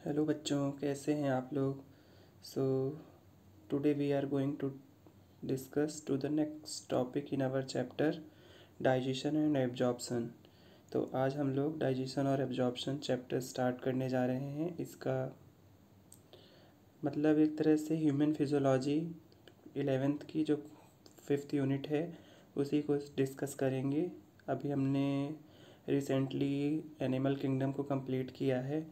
Hello बच्चों, कैसे हैं आप लोग। So today we are going to discuss to the next topic in our chapter digestion and absorption. तो आज हम लोग डाइजेशन और एब्जॉर्प्शन चैप्टर स्टार्ट करने जा रहे हैं। इसका मतलब एक तरह से ह्यूमन फिजियोलॉजी 11th की जो 5th यूनिट है उसी को डिस्कस करेंगे। अभी हमने रिसेंटली एनिमल किंगडम को कंप्लीट किया है,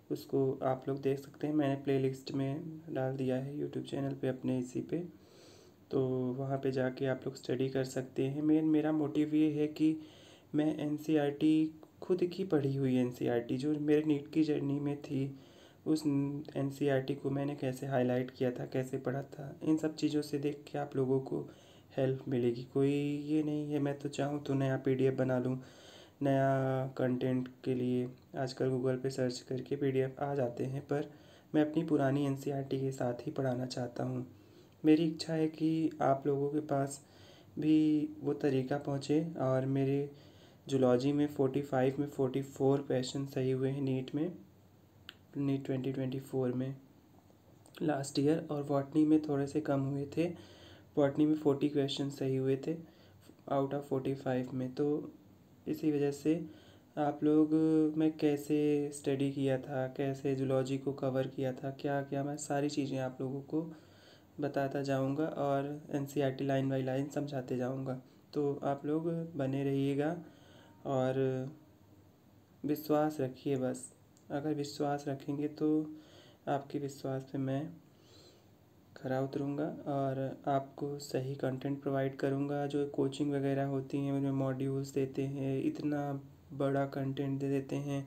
उसको आप लोग देख सकते हैं। मैंने प्लेलिस्ट में डाल दिया है यूट्यूब चैनल पे अपने इसी पे, तो वहाँ पे जाके आप लोग स्टडी कर सकते हैं। मेरा मोटिव ये है कि मैं एनसीईआरटी खुद की पढ़ी हुई एनसीईआरटी जो मेरे नीट की जर्नी में थी, उस एनसीईआरटी को मैंने कैसे हाईलाइट किया था, कैसे पढ़ा था, इन सब चीज़ों से देख के आप लोगों को हेल्प मिलेगी। कोई ये नहीं है मैं तो चाहूँ तो नया पीडीएफ बना लूँ। नया कंटेंट के लिए आजकल गूगल पे सर्च करके पीडीएफ आ जाते हैं, पर मैं अपनी पुरानी एनसीईआरटी के साथ ही पढ़ाना चाहता हूँ। मेरी इच्छा है कि आप लोगों के पास भी वो तरीका पहुँचे। और मेरे जूलॉजी में 45 में 44 क्वेश्चन सही हुए हैं नीट 2024 में लास्ट ईयर, और बॉटनी में थोड़े से कम हुए थे। बॉटनी में 40 क्वेश्चन सही हुए थे आउट ऑफ 45 में। तो इसी वजह से आप लोग, मैं कैसे स्टडी किया था, कैसे जूलॉजी को कवर किया था, क्या क्या, मैं सारी चीज़ें आप लोगों को बताता जाऊंगा और एनसीईआरटी लाइन बाय लाइन समझाते जाऊंगा। तो आप लोग बने रहिएगा और विश्वास रखिए। बस अगर विश्वास रखेंगे तो आपके विश्वास पे मैं खरा उतरूँगा और आपको सही कंटेंट प्रोवाइड करूँगा। जो कोचिंग वगैरह होती हैं उनमें मॉड्यूल्स देते हैं, इतना बड़ा कंटेंट दे देते हैं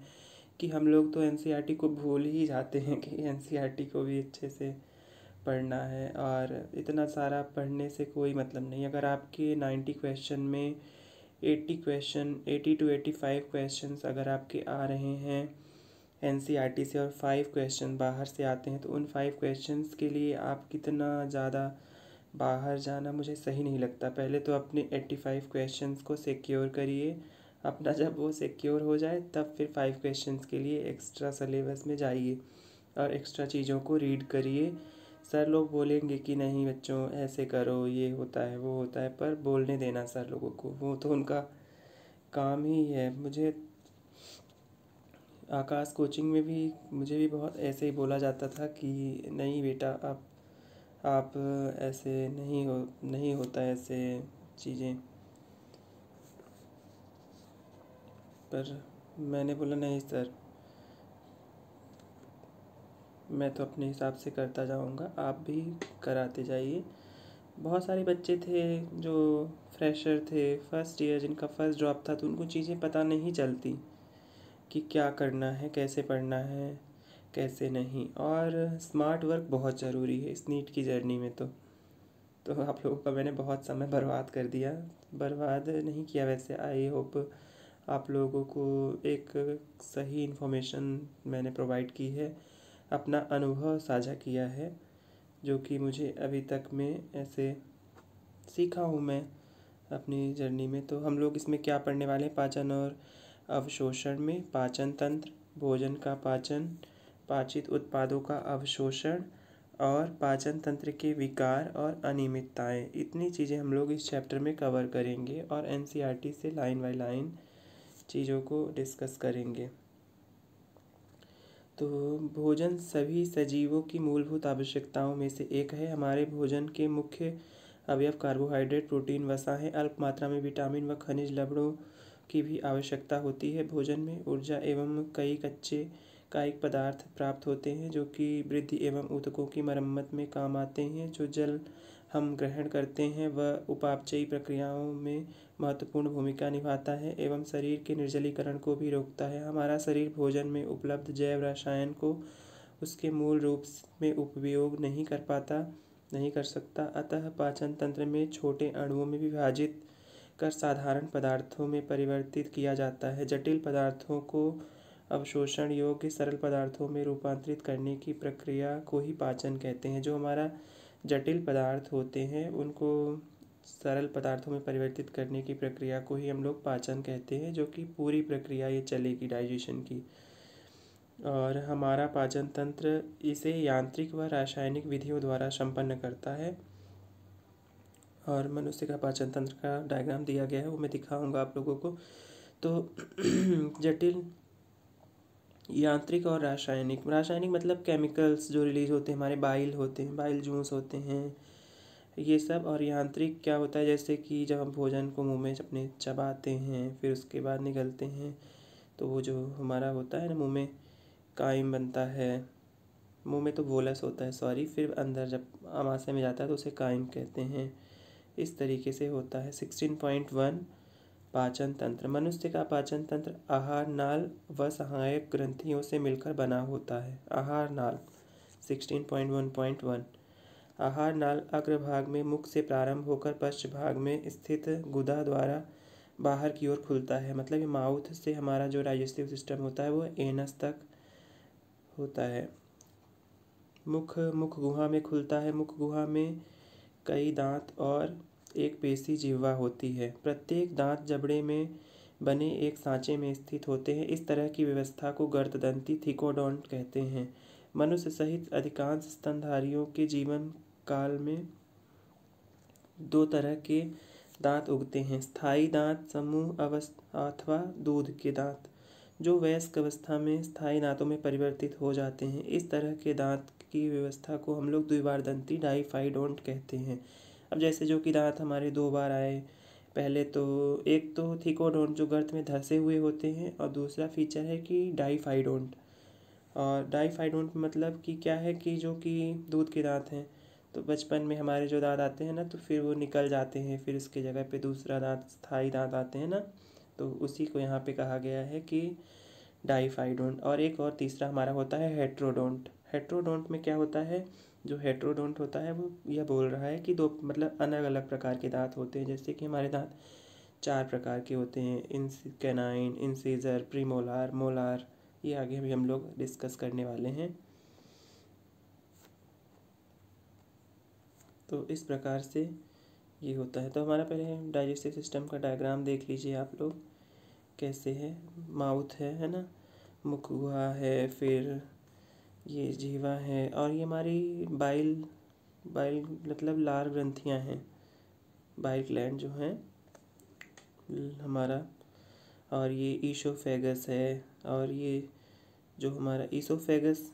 कि हम लोग तो एनसीईआरटी को भूल ही जाते हैं कि एनसीईआरटी को भी अच्छे से पढ़ना है। और इतना सारा पढ़ने से कोई मतलब नहीं। अगर आपके 90 क्वेश्चन में 80 टू 85 क्वेश्चंस अगर आपके आ रहे हैं एनसीईआरटी से और 5 क्वेश्चन बाहर से आते हैं, तो उन 5 क्वेश्चंस के लिए आप कितना ज़्यादा बाहर जाना मुझे सही नहीं लगता। पहले तो अपने 85 क्वेश्चंस को सिक्योर करिए। अपना जब वो सिक्योर हो जाए तब फिर 5 क्वेश्चंस के लिए एक्स्ट्रा सिलेबस में जाइए और एक्स्ट्रा चीज़ों को रीड करिए। सर लोग बोलेंगे कि नहीं बच्चों ऐसे करो, ये होता है वो होता है, पर बोलने देना सर लोगों को, वो तो उनका काम ही है। मुझे आकाश कोचिंग में भी मुझे भी बहुत ऐसे ही बोला जाता था कि नहीं बेटा आप ऐसे नहीं होता ऐसे चीज़ें, पर मैंने बोला नहीं सर, मैं तो अपने हिसाब से करता जाऊंगा, आप भी कराते जाइए। बहुत सारे बच्चे थे जो फ्रेशर थे, फर्स्ट ईयर, जिनका फर्स्ट ड्रॉप था, तो उनको चीज़ें पता नहीं चलती कि क्या करना है, कैसे पढ़ना है, कैसे नहीं। और स्मार्ट वर्क बहुत ज़रूरी है इस नीट की जर्नी में। तो आप लोगों का मैंने बहुत समय बर्बाद कर दिया, बर्बाद नहीं किया वैसे। आई होप आप लोगों को एक सही इन्फॉर्मेशन मैंने प्रोवाइड की है, अपना अनुभव साझा किया है जो कि मुझे अभी तक में ऐसे सीखा हूँ मैं अपनी जर्नी में। तो हम लोग इसमें क्या पढ़ने वाले हैं, पाचन और अवशोषण में पाचन तंत्र, भोजन का पाचन, पाचित उत्पादों का अवशोषण और पाचन तंत्र के विकार और अनियमितताएं, इतनी चीज़ें हम लोग इस चैप्टर में कवर करेंगे और एनसीईआरटी से लाइन बाय लाइन चीज़ों को डिस्कस करेंगे। तो भोजन सभी सजीवों की मूलभूत आवश्यकताओं में से एक है। हमारे भोजन के मुख्य अवयव कार्बोहाइड्रेट, प्रोटीन, वसा है। अल्प मात्रा में विटामिन व खनिज लवणों की भी आवश्यकता होती है। भोजन में ऊर्जा एवं कई कच्चे कायिक पदार्थ प्राप्त होते हैं जो कि वृद्धि एवं ऊतकों की मरम्मत में काम आते हैं। जो जल हम ग्रहण करते हैं वह उपापचयी प्रक्रियाओं में महत्वपूर्ण भूमिका निभाता है एवं शरीर के निर्जलीकरण को भी रोकता है। हमारा शरीर भोजन में उपलब्ध जैव रसायन को उसके मूल रूप में उपयोग नहीं कर सकता। अतः पाचन तंत्र में छोटे अणुओं में विभाजित कर साधारण पदार्थों में परिवर्तित किया जाता है। जटिल पदार्थों को अवशोषण योग्य सरल पदार्थों में रूपांतरित करने की प्रक्रिया को ही पाचन कहते हैं। जो हमारा जटिल पदार्थ होते हैं उनको सरल पदार्थों में परिवर्तित करने की प्रक्रिया को ही हम लोग पाचन कहते हैं, जो कि पूरी प्रक्रिया ये चलेगी डाइजेशन की। और हमारा पाचन तंत्र इसे यांत्रिक व रासायनिक विधियों द्वारा संपन्न करता है। और मनुष्य का पाचन तंत्र का डायग्राम दिया गया है, वो मैं दिखाऊंगा आप लोगों को। तो जटिल यांत्रिक और रासायनिक, रासायनिक मतलब केमिकल्स जो रिलीज होते हैं, हमारे बाइल होते हैं, बाइल जूस होते हैं ये सब। और यांत्रिक क्या होता है, जैसे कि जब हम भोजन को मुंह में अपने चबाते हैं फिर उसके बाद निगलते हैं, तो वो जो हमारा होता है ना मुंह में काइम बनता है, मुंह में तो बोलस होता है सॉरी, फिर अंदर जब आमाशय में जाता है तो उसे काइम कहते हैं। इस तरीके से होता है। 16.1 पाचन तंत्र। मनुष्य का पाचन तंत्र आहार नाल व सहायक ग्रंथियों से मिलकर बना होता है। आहार नाल 16.1.1 आहार नाल अग्रभाग में मुख से प्रारंभ होकर पश्च भाग में स्थित गुदा द्वारा बाहर की ओर खुलता है। मतलब ये माउथ से हमारा जो डाइजेस्टिव सिस्टम होता है वो एनस तक होता है। मुख गुहा में खुलता है। मुख गुहा में कई दांत और एक पेशी जिह्वा होती है। प्रत्येक दांत जबड़े में बने एक सांचे में स्थित होते हैं। इस तरह की व्यवस्था को गर्ददंती थिकोडोंट कहते हैं। मनुष्य सहित अधिकांश स्तनधारियों के जीवन काल में दो तरह के दांत उगते हैं, स्थायी दांत समूह अवस्था अथवा दूध के दांत, जो वयस्क अवस्था में स्थायी दांतों में परिवर्तित हो जाते हैं। इस तरह के दांत की व्यवस्था को हम लोग द्विबारदंती डाइफाइडोंट कहते हैं। अब जैसे जो कि दांत हमारे दो बार आए, पहले तो एक तो थिकोडोंट जो गर्त में धंसे हुए होते हैं, और दूसरा फीचर है कि डाइफाइडोंट। और डाइफाइडोंट मतलब कि क्या है कि जो कि दूध के दांत हैं, तो बचपन में हमारे जो दांत आते हैं ना तो फिर वो निकल जाते हैं, फिर उसके जगह पे दूसरा दांत स्थायी दांत आते हैं ना, तो उसी को यहाँ पे कहा गया है कि डाइफाइडोंट। और एक और तीसरा हमारा होता है हेट्रोडोंट। हेट्रोडोंट में क्या होता है, जो हेट्रोडोंट होता है वो यह बोल रहा है कि दो मतलब अलग अलग प्रकार के दांत होते हैं। जैसे कि हमारे दांत 4 प्रकार के होते हैं, कैनाइन, इंसीजर, प्रीमोलार, मोलार। ये आगे भी हम लोग डिस्कस करने वाले हैं। तो इस प्रकार से ये होता है। तो हमारा पहले डाइजेस्टिव सिस्टम का डायग्राम देख लीजिए आप लोग कैसे है। माउथ है ना, मुख गुहा है, फिर ये जीवा है, और ये हमारी बाइल बाइल मतलब लार ग्रंथियाँ हैं, बाइल ग्लैंड जो हैं हमारा। और ये ईसोफेगस है, और ये जो हमारा ईसोफेगस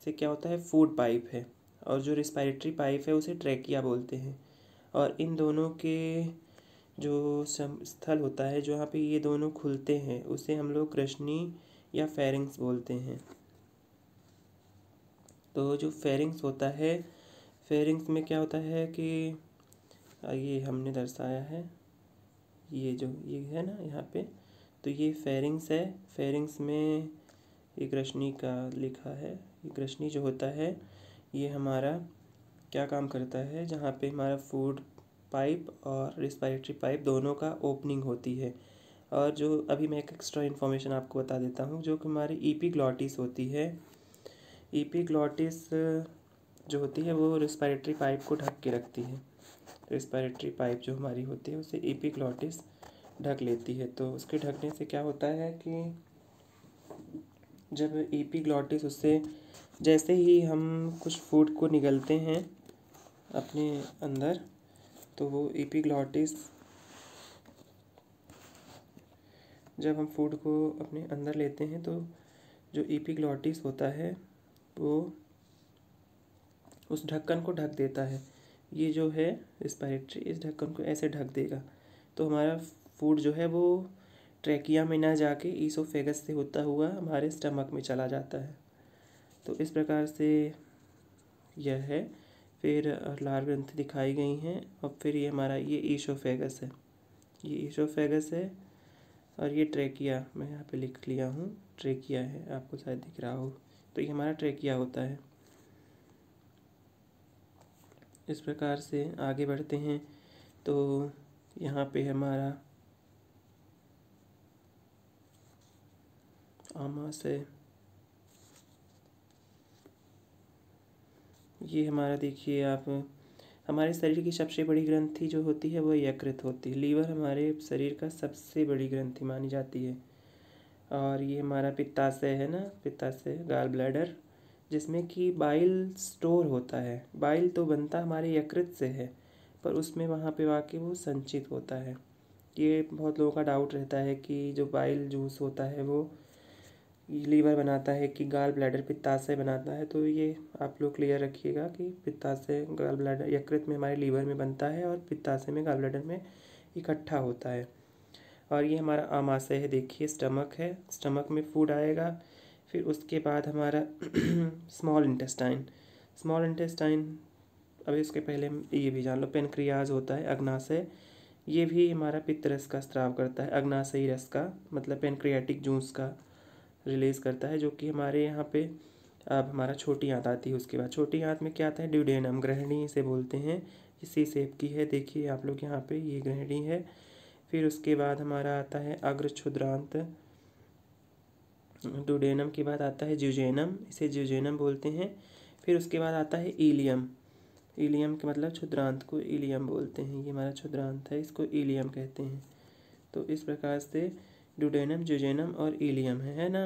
से क्या होता है, फूड पाइप है। और जो रिस्पायरेटरी पाइप है उसे ट्रैकिया बोलते हैं। और इन दोनों के जो स्थल होता है जहाँ पे ये दोनों खुलते हैं उसे हम लोग कृष्णी या फेरिंग्स बोलते हैं। तो जो फेरिंग्स होता है, फेरिंग्स में क्या होता है कि ये हमने दर्शाया है, ये जो ये है ना यहाँ पे, तो ये फेरिंग्स है। फेरिंग्स में ये कृष्णी का लिखा है। ये कृष्णी जो होता है ये हमारा क्या काम करता है, जहाँ पे हमारा फूड पाइप और रिस्पायरेटरी पाइप दोनों का ओपनिंग होती है। और जो अभी मैं एक एक्स्ट्रा इन्फॉर्मेशन आपको बता देता हूँ, जो कि हमारी ईपीग्लॉटिस होती है। ईपीग्लॉटिस जो होती है वो रिस्पायरेटरी पाइप को ढक के रखती है। रिस्पायरेटरी पाइप जो हमारी होती है उसे ईपीग्लॉटिस ढक लेती है। तो उसके ढकने से क्या होता है कि जब ईपीग्लॉटिस उससे जैसे ही हम कुछ फूड को निगलते हैं अपने अंदर, तो वो ईपीग्लॉटिस जब हम फूड को अपने अंदर लेते हैं तो जो ईपीग्लॉटिस होता है वो उस ढक्कन को ढक देता है। ये जो है रिस्पायरेटरी, इस ढक्कन को ऐसे ढक देगा, तो हमारा फूड जो है वो ट्रैकिया में ना जाके ईसोफेगस से होता हुआ हमारे स्टमक में चला जाता है। तो इस प्रकार से यह है। फिर लार ग्रंथि दिखाई गई हैं, और फिर ये हमारा ये ईसोफेगस है, ये ईसोफेगस है। और ये ट्रैकिया मैं यहाँ पे लिख लिया हूँ, ट्रैकिया है, आपको शायद दिख रहा हो। तो ये हमारा ट्रैकिया होता है। इस प्रकार से आगे बढ़ते हैं। तो यहाँ पे हमारा आमाशय, ये हमारा देखिए आप, हमारे शरीर की सबसे बड़ी ग्रंथि जो होती है वो यकृत होती है। लीवर हमारे शरीर का सबसे बड़ी ग्रंथि मानी जाती है। और ये हमारा पित्ताशय है ना, पित्ताशय गाल ब्लैडर, जिसमें कि बाइल स्टोर होता है। बाइल तो बनता हमारे यकृत से है, पर उसमें वहाँ पे आके वो संचित होता है। ये बहुत लोगों का डाउट रहता है कि जो बाइल जूस होता है वो लीवर बनाता है कि गाल ब्लैडर पित्ताशय बनाता है। तो ये आप लोग क्लियर रखिएगा कि पित्ताशय गाल ब्लैडर यकृत में हमारे लीवर में बनता है और पित्ताशय में गाल ब्लैडर में इकट्ठा होता है। और ये हमारा आमाशय है, देखिए स्टमक है, स्टमक में फूड आएगा। फिर उसके बाद हमारा स्मॉल इंटेस्टाइन, स्मॉल इंटेस्टाइन, अभी उसके पहले ये भी जान लो, पेनक्रियाज होता है, अग्नाशय, ये भी हमारा पित्त रस का स्राव करता है, अग्नाशयी रस का मतलब पेनक्रियाटिक जूस का रिलीज़ करता है, जो कि हमारे यहाँ पे अब हमारा छोटी आंत आती है। उसके बाद छोटी आंत में क्या आता है, ड्यूडेनम, ग्रहणी इसे बोलते हैं, इसी शेप की है, देखिए आप लोग यहाँ पे ये ग्रहणी है। फिर उसके बाद हमारा आता है अग्र क्षुद्रांत, ड्यूडेनम के बाद आता है ज्यूजेनम, इसे ज्यूजेनम बोलते हैं। फिर उसके बाद आता है इलियम, इलियम के मतलब क्षुद्रांत को इलियम बोलते हैं, ये हमारा क्षुद्रांत है, इसको इलियम कहते हैं। तो इस प्रकार से ड्यूडेनम, ज्यूजेनम और इलियम है ना,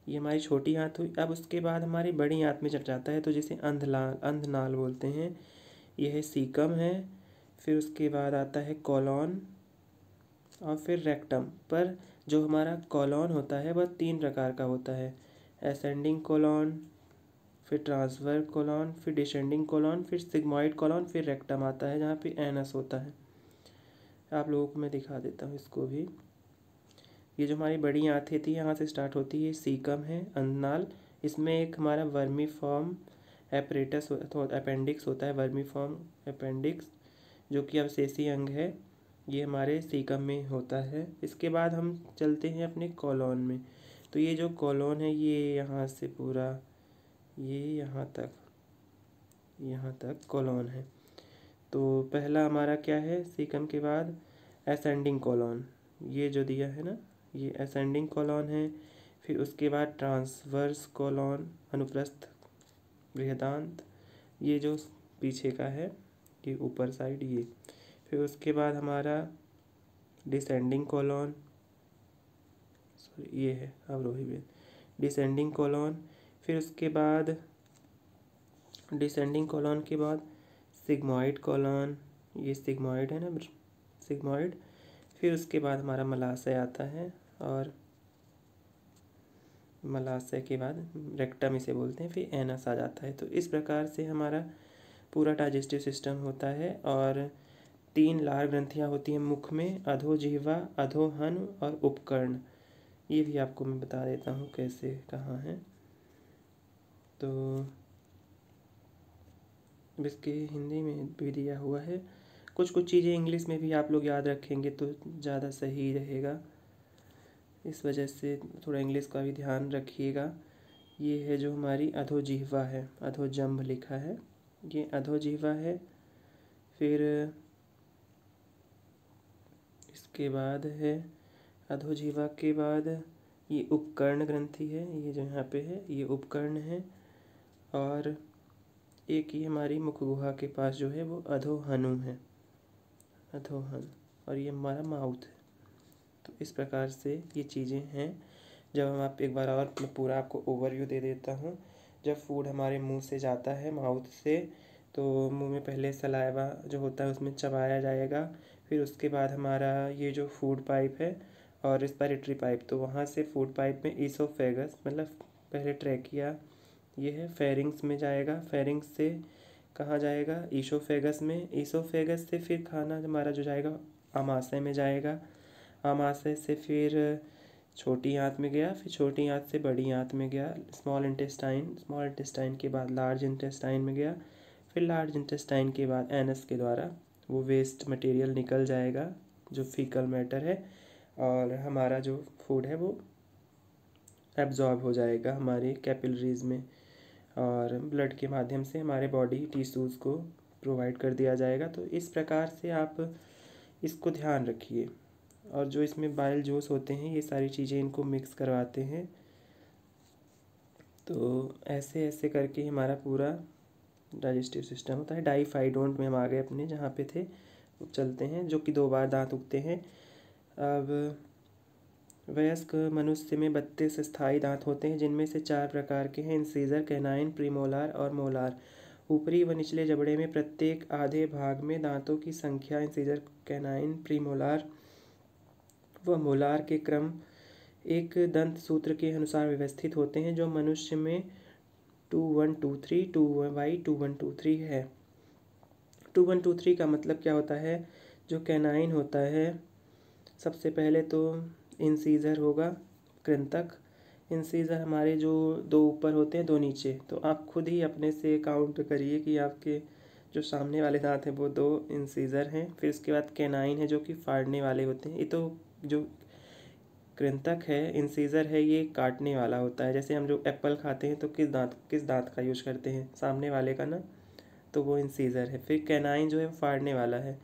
ये हमारी छोटी आंत हुई। अब उसके बाद हमारी बड़ी आंत में चढ़ जाता है, तो जिसे अंधनाल बोलते हैं, यह सीकम है। फिर उसके बाद आता है कॉलॉन और फिर रेक्टम। पर जो हमारा कॉलॉन होता है वह 3 प्रकार का होता है, असेंडिंग कॉलॉन, फिर ट्रांसवर कॉलॉन, फिर डिसेंडिंग कॉलॉन, फिर सिग्मॉइड कॉलॉन, फिर रेक्टम आता है जहाँ पे एनस होता है। आप लोगों को मैं दिखा देता हूँ इसको भी। ये जो हमारी बड़ी आंतें थी यहाँ से स्टार्ट होती है, सीकम है, अन्नाल, इसमें एक हमारा वर्मीफॉर्म एपरेटस अपेंडिक्स होता है, वर्मीफॉर्म अपेंडिक्स, जो कि अवशेषी अंग है, ये हमारे सीकम में होता है। इसके बाद हम चलते हैं अपने कॉलॉन में। तो ये जो कॉलॉन है ये यहाँ से पूरा ये यहाँ तक कॉलॉन है। तो पहला हमारा क्या है, सीकम के बाद असेंडिंग कॉलॉन, ये जो दिया है ना, ये असेंडिंग कॉलॉन है। फिर उसके बाद ट्रांसवर्स कॉलॉन, अनुप्रस्थ बृहदांत, ये जो पीछे का है, ये ऊपर साइड ये। फिर उसके बाद हमारा डिसेंडिंग कॉलॉन, सॉरी ये है अवरोही में, डिसेंडिंग कॉलॉन। फिर उसके बाद डिसेंडिंग कॉलॉन के बाद सिग्मॉइड कॉलॉन, ये सिग्मॉइड है ना, सिग्मॉइड। फिर उसके बाद हमारा मलाशय आता है, और मलाशय के बाद रेक्टम इसे बोलते हैं, फिर एनस आ जाता है। तो इस प्रकार से हमारा पूरा डाइजेस्टिव सिस्टम होता है। और 3 लार ग्रंथियाँ होती हैं मुख में, अधोजिह्वा, अधोहन और उपकर्ण। ये भी आपको मैं बता देता हूँ कैसे कहाँ है। तो इसके हिंदी में भी दिया हुआ है, कुछ चीज़ें इंग्लिश में भी आप लोग याद रखेंगे तो ज़्यादा सही रहेगा, इस वजह से थोड़ा इंग्लिश का भी ध्यान रखिएगा। ये है जो हमारी अधोजिह्वा है, अधोजंभ लिखा है, ये अधोजिह्वा है। फिर इसके बाद है अधोजिह्वा के बाद ये उपकर्ण ग्रंथि है, ये जो यहाँ पे है ये उपकर्ण है। और एक ही हमारी मुख गुहा के पास जो है वो अधोहनु है, अधोहन, और ये हमारा माउथ है। तो इस प्रकार से ये चीज़ें हैं। जब हम आप एक बार और मैं पूरा आपको ओवरव्यू दे देता हूँ। जब फूड हमारे मुंह से जाता है माउथ से, तो मुंह में पहले सलाइवा जो होता है उसमें चबाया जाएगा। फिर उसके बाद हमारा ये जो फूड पाइप है और रिस्पिरेटरी पाइप, तो वहाँ से फूड पाइप में ईसोफेगस मतलब पहले ट्रैकिया, ये है फेरिंग्स में जाएगा, फेरिंग्स से कहाँ जाएगा, ईसोफेगस में, ईसोफेगस से फिर खाना हमारा जो जाएगा आमाशय में जाएगा, आमाशय से फिर छोटी आंत में गया, फिर छोटी आंत से बड़ी आंत में गया, स्मॉल इंटेस्टाइन, स्मॉल इंटेस्टाइन के बाद लार्ज इंटेस्टाइन में गया, फिर लार्ज इंटेस्टाइन के बाद एनस के द्वारा वो वेस्ट मटेरियल निकल जाएगा जो फीकल मैटर है, और हमारा जो फूड है वो एब्जॉर्ब हो जाएगा हमारे कैपिलरीज में, और ब्लड के माध्यम से हमारे बॉडी टिश्यूज़ को प्रोवाइड कर दिया जाएगा। तो इस प्रकार से आप इसको ध्यान रखिए। और जो इसमें बाइल जूस होते हैं ये सारी चीज़ें इनको मिक्स करवाते हैं। तो ऐसे ऐसे करके हमारा पूरा डाइजेस्टिव सिस्टम होता है। डाइफाइडोंट में हम आ गए अपने जहाँ पे थे, चलते हैं, जो कि 2 बार दांत उगते हैं। अब वयस्क मनुष्य में 32 स्थायी दांत होते हैं, जिनमें से 4 प्रकार के हैं: इंसीजर, कैनाइन, प्रीमोलार और मोलार। ऊपरी व निचले जबड़े में प्रत्येक आधे भाग में दांतों की संख्या इंसीजर, कैनाइन, प्रीमोलार व मोलार के क्रम एक दंत सूत्र के अनुसार व्यवस्थित होते हैं, जो मनुष्य में 2123 2123 है। 2123 का मतलब क्या होता है? जो कैनाइन होता है, सबसे पहले तो इंसीजर होगा, कृंतक। इंसीजर हमारे जो 2 ऊपर होते हैं 2 नीचे, तो आप खुद ही अपने से काउंट करिए कि आपके जो सामने वाले दांत हैं वो 2 इंसीजर हैं। फिर उसके बाद कैनाइन है जो कि फाड़ने वाले होते हैं। ये तो जो कृंतक है, इंसीजर है, ये काटने वाला होता है। जैसे हम जो एप्पल खाते हैं तो किस दांत का यूज करते हैं? सामने वाले का ना, तो वो इंसीजर है। फिर कैनाइन जो है वो फाड़ने वाला है।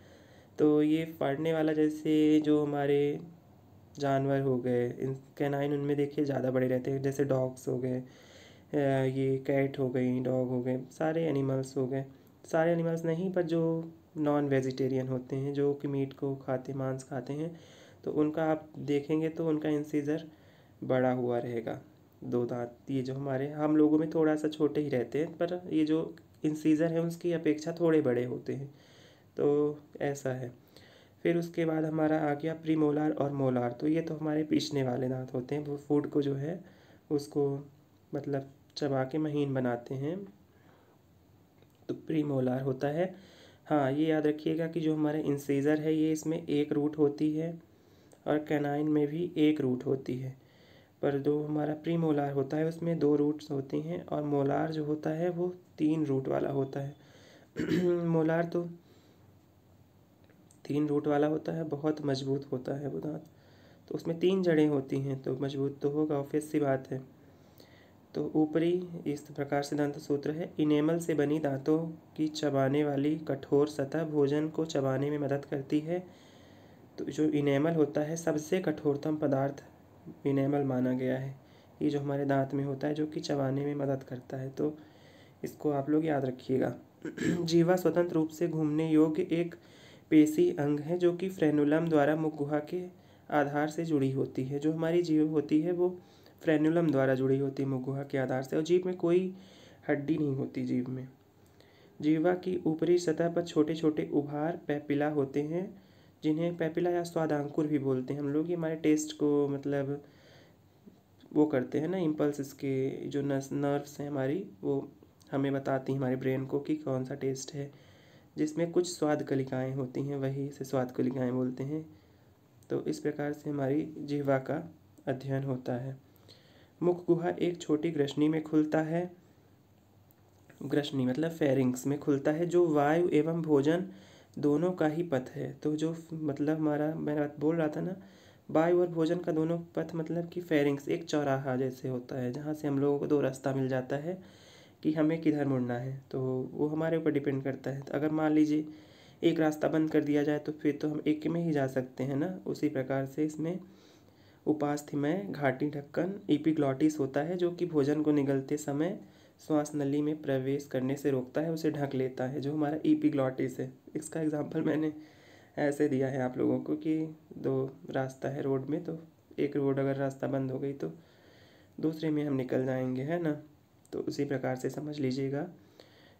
तो ये फाड़ने वाला जैसे जो हमारे जानवर हो गए, इन कैनाइन उनमें देखिए ज़्यादा बड़े रहते हैं, जैसे डॉग्स हो गए, ये कैट हो गई, डॉग हो गए, सारे एनिमल्स हो गए। सारे एनिमल्स नहीं, पर जो नॉन वेजिटेरियन होते हैं, जो कि मीट को खाते, मांस खाते हैं, तो उनका आप देखेंगे तो उनका इंसीजर बड़ा हुआ रहेगा। 2 दांत ये जो हमारे हम लोगों में थोड़ा सा छोटे ही रहते हैं, पर ये जो इंसीजर है उसकी अपेक्षा थोड़े बड़े होते हैं। तो ऐसा है। फिर उसके बाद हमारा आ गया प्रीमोलार और मोलार। तो ये तो हमारे पीसने वाले दांत होते हैं, वो फूड को जो है उसको मतलब चबा के महीन बनाते हैं, तो प्रीमोलार होता है। हाँ, ये याद रखिएगा कि जो हमारे इंसीजर है ये इसमें 1 रूट होती है और कैनाइन में भी 1 रूट होती है, पर जो हमारा प्रीमोलार होता है उसमें 2 रूट्स होती हैं और मोलार जो होता है वो 3 रूट वाला होता है। मोलार तो 3 रूट वाला होता है, बहुत मजबूत होता है वो दांत। तो उसमें 3 जड़ें होती हैं, तो मजबूत तो होगा, ऑब्वियस सी बात है। तो ऊपरी इस प्रकार से दंत सूत्र है। इनेमल से बनी दांतों की चबाने वाली कठोर सतह भोजन को चबाने में मदद करती है। तो जो इनेमल होता है सबसे कठोरतम पदार्थ इनेमल माना गया है। ये जो हमारे दांत में होता है जो कि चबाने में मदद करता है, तो इसको आप लोग याद रखिएगा। जीवा स्वतंत्र रूप से घूमने योग्य एक पेशी अंग है जो कि फ्रेनुलम द्वारा मुख गुहा के आधार से जुड़ी होती है। जो हमारी जीभ होती है वो फ्रेनुलम द्वारा जुड़ी होती है मुख गुहा के आधार से, और जीभ में कोई हड्डी नहीं होती। जीभ में जीवा की ऊपरी सतह पर छोटे छोटे उभार पैपिला होते हैं, जिन्हें पैपिला या स्वादांकुर भी बोलते हैं हम लोग। ये हमारे टेस्ट को मतलब वो करते हैं ना, इम्पल्स, इसके जो नर्व्स हैं हमारी, वो हमें बताती हैं हमारे ब्रेन को कि कौन सा टेस्ट है। जिसमें कुछ स्वाद कलिकाएँ होती हैं, वही से स्वाद कलिकाएँ बोलते हैं। तो इस प्रकार से हमारी जिह्वा का अध्ययन होता है। मुख गुहा एक छोटी ग्रसनी में खुलता है, ग्रसनी मतलब फेरिंग्स में खुलता है, जो वायु एवं भोजन दोनों का ही पथ है। तो जो मतलब हमारा, मैं बोल रहा था ना, वायु और भोजन का दोनों पथ मतलब कि फेरिंग्स एक चौराहा जैसे होता है, जहाँ से हम लोगों को 2 रास्ता मिल जाता है कि हमें किधर मुड़ना है। तो वो हमारे ऊपर डिपेंड करता है। तो अगर मान लीजिए एक रास्ता बंद कर दिया जाए तो फिर तो हम एक में ही जा सकते हैं ना। उसी प्रकार से इसमें उपास्थ्यमय घाटी ढक्कन एपिग्लॉटिस होता है, जो कि भोजन को निगलते समय श्वास नली में प्रवेश करने से रोकता है, उसे ढक लेता है, जो हमारा एपिग्लॉटिस है। इसका एग्जांपल मैंने ऐसे दिया है आप लोगों को कि 2 रास्ता है रोड में, तो एक रोड अगर रास्ता बंद हो गई तो दूसरे में हम निकल जाएंगे, है ना। तो उसी प्रकार से समझ लीजिएगा।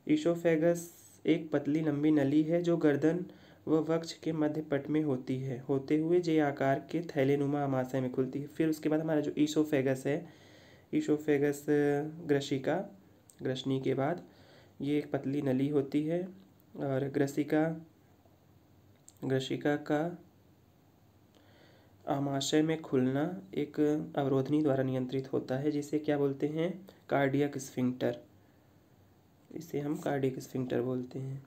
ईसोफेगस एक पतली लंबी नली है जो गर्दन व वक्ष के मध्य पट में होती है, होते हुए जे आकार के थैलेनुमा आमाशय में खुलती है। फिर उसके बाद हमारा जो ईसोफेगस है, ईसोफेगस ग्रसिका, ग्रसनी के बाद ये एक पतली नली होती है, और ग्रसिका का आमाशय में खुलना एक अवरोधनी द्वारा नियंत्रित होता है, जिसे क्या बोलते हैं? Cardiac sphincter. इसे हम कार्डियक स्फिंक्टर बोलते हैं।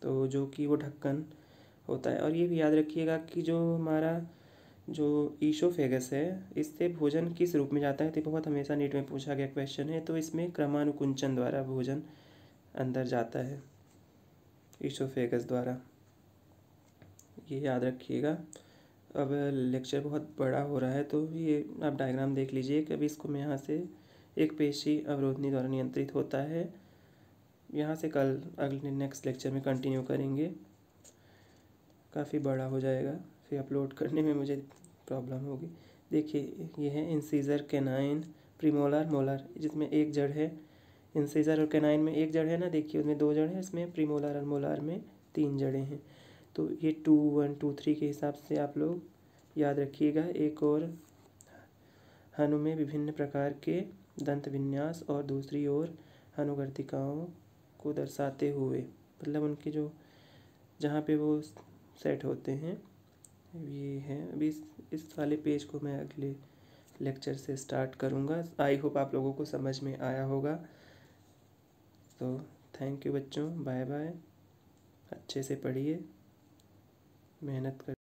तो जो कि वो ढक्कन होता है। और ये भी याद रखिएगा कि जो हमारा जो ईसोफेगस है, इससे भोजन किस रूप में जाता है, तो बहुत हमेशा नीट में पूछा गया क्वेश्चन है। तो इसमें क्रमानुकुंचन द्वारा भोजन अंदर जाता है, ईसोफेगस द्वारा, ये याद रखिएगा। अब लेक्चर बहुत बड़ा हो रहा है, तो ये आप डायग्राम देख लीजिए कि अभी इसको मैं यहाँ से एक पेशी अवरोधनी द्वारा नियंत्रित होता है, यहाँ से कल अगले नेक्स्ट लेक्चर में कंटिन्यू करेंगे। काफ़ी बड़ा हो जाएगा, फिर अपलोड करने में मुझे प्रॉब्लम होगी। देखिए ये है इंसीजर, कैनाइन, प्रीमोलर, मोलर, जिसमें एक जड़ है। इंसीजर और कैनाइन में एक जड़ है ना, देखिए उसमें 2 जड़ है, इसमें प्रीमोलर और मोलर में 3 जड़ें हैं। तो ये 2 1 2 3 के हिसाब से आप लोग याद रखिएगा। एक और हनु में विभिन्न प्रकार के दंत विन्यास और दूसरी ओर हनुगर्तिकाओं को दर्शाते हुए, मतलब उनके जो जहाँ पे वो सेट होते हैं, ये है। अभी इस वाले पेज को मैं अगले लेक्चर से स्टार्ट करूँगा। आई होप आप लोगों को समझ में आया होगा। तो थैंक यू बच्चों, बाय बाय। अच्छे से पढ़िए, मेहनत कर